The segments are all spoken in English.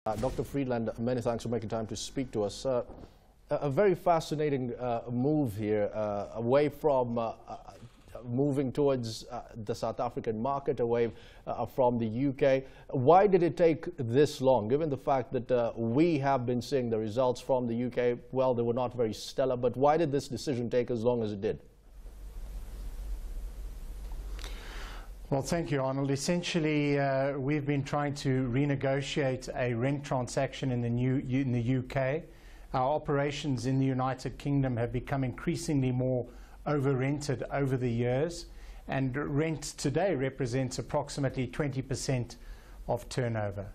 Dr. Friedland, many thanks for making time to speak to us. A very fascinating move here, away from moving towards the South African market, away from the UK. Why did it take this long, given the fact that we have been seeing the results from the UK? Well, they were not very stellar, but why did this decision take as long as it did? Well, thank you, Arnold. Essentially, we've been trying to renegotiate a rent transaction in the UK. Our operations in the United Kingdom have become increasingly more over-rented over the years, and rent today represents approximately 20% of turnover.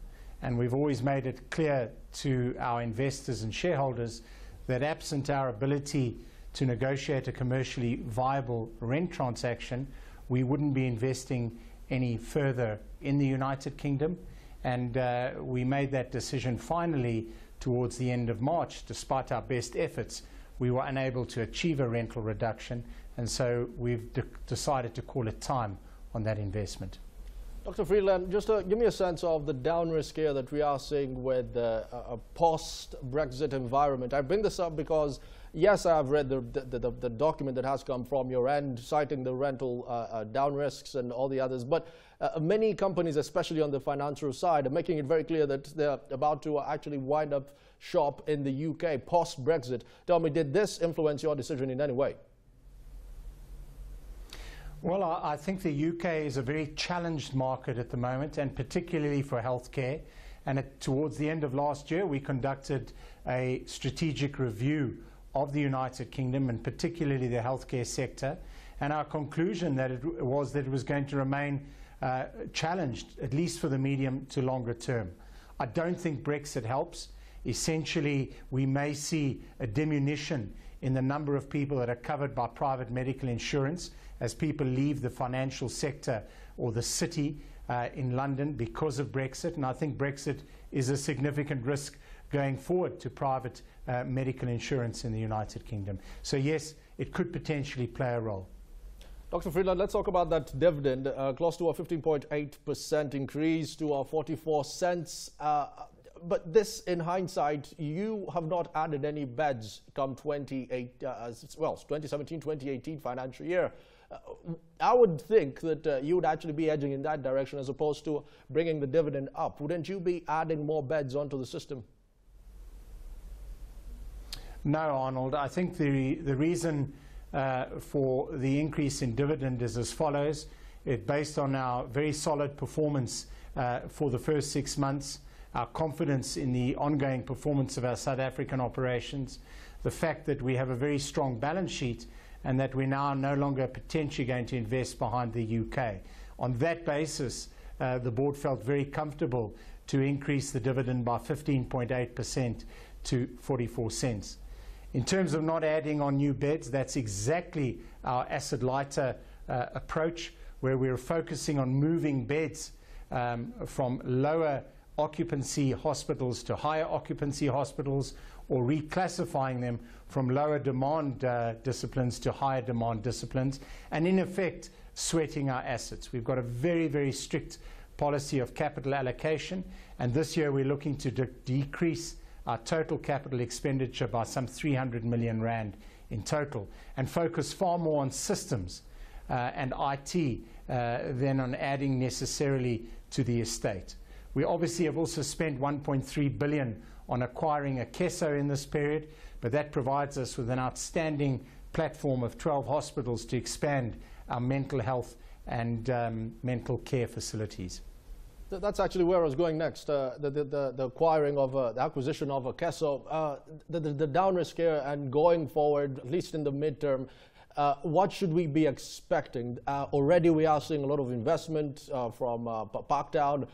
And we've always made it clear to our investors and shareholders that absent our ability to negotiate a commercially viable rent transaction, we wouldn't be investing any further in the United Kingdom. And we made that decision finally towards the end of March. Despite our best efforts, we were unable to achieve a rental reduction, and so we've decided to call it time on that investment. Dr. Friedland, just give me a sense of the down risk here that we are seeing with a post-Brexit environment. I bring this up because, yes, I've read the document that has come from your end, citing the rental down risks and all the others, but many companies, especially on the financial side, are making it very clear that they're about to actually wind up shop in the UK post-Brexit. Tell me, did this influence your decision in any way? Well, I think the UK is a very challenged market at the moment, and particularly for healthcare. And towards the end of last year, we conducted a strategic review of the United Kingdom, and particularly the healthcare sector. And our conclusion was that it was going to remain challenged, at least for the medium to longer term. I don't think Brexit helps. Essentially, we may see a diminution in the number of people that are covered by private medical insurance as people leave the financial sector or the city in London because of Brexit. And I think Brexit is a significant risk going forward to private medical insurance in the United Kingdom. So yes, it could potentially play a role. Dr. Friedland, let's talk about that dividend, close to a 15.8% increase to 44 cents. But this, in hindsight, you have not added any beds come 2017-2018 financial year. I would think that you would actually be edging in that direction as opposed to bringing the dividend up. Wouldn't you be adding more beds onto the system? No, Arnold. I think the reason for the increase in dividend is as follows. Based on our very solid performance for the first 6 months, our confidence in the ongoing performance of our South African operations, the fact that we have a very strong balance sheet, and that we're now no longer potentially going to invest behind the UK. On that basis, the board felt very comfortable to increase the dividend by 15.8% to 44 cents. In terms of not adding on new beds, that's exactly our asset lighter approach, where we're focusing on moving beds from lower occupancy hospitals to higher occupancy hospitals, or reclassifying them from lower demand disciplines to higher demand disciplines, and in effect sweating our assets. We've got a very, very strict policy of capital allocation, and this year we're looking to decrease our total capital expenditure by some 300 million rand in total, and focus far more on systems and IT than on adding necessarily to the estate. We obviously have also spent 1.3 billion on acquiring Akeso in this period, but that provides us with an outstanding platform of 12 hospitals to expand our mental health and mental care facilities. That's actually where I was going next. The acquiring of the acquisition of Akeso, the down risk here, and going forward, at least in the midterm, what should we be expecting? Already we are seeing a lot of investment from Parktown.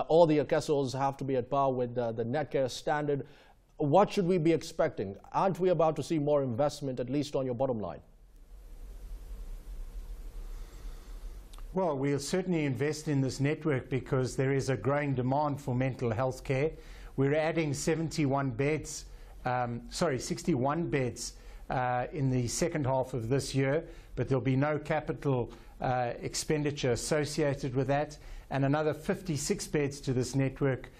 All the Akesos have to be at par with the Netcare standard. What should we be expecting? Aren't we about to see more investment, at least on your bottom line? Well, we'll certainly invest in this network because there is a growing demand for mental health care. We're adding 61 beds in the second half of this year, but there'll be no capital expenditure associated with that, and another 56 beds to this network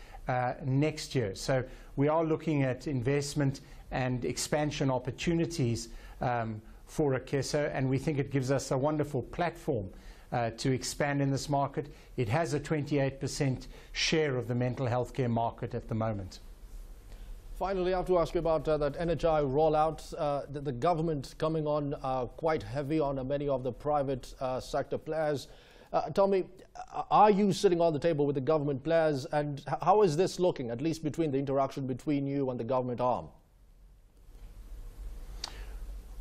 next year. So we are looking at investment and expansion opportunities for Akeso, and we think it gives us a wonderful platform to expand in this market. It has a 28% share of the mental health care market at the moment. Finally, I have to ask you about that NHI rollout. The government coming on quite heavy on many of the private sector players. Tell me, are you sitting on the table with the government players, and how is this looking, at least between the interaction between you and the government arm?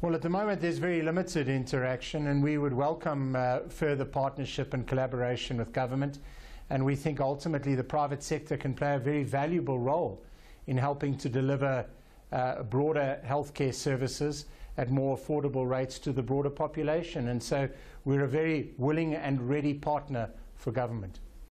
Well, at the moment there's very limited interaction, and we would welcome further partnership and collaboration with government, and we think ultimately the private sector can play a very valuable role in helping to deliver broader healthcare services at more affordable rates to the broader population. And so we're a very willing and ready partner for government.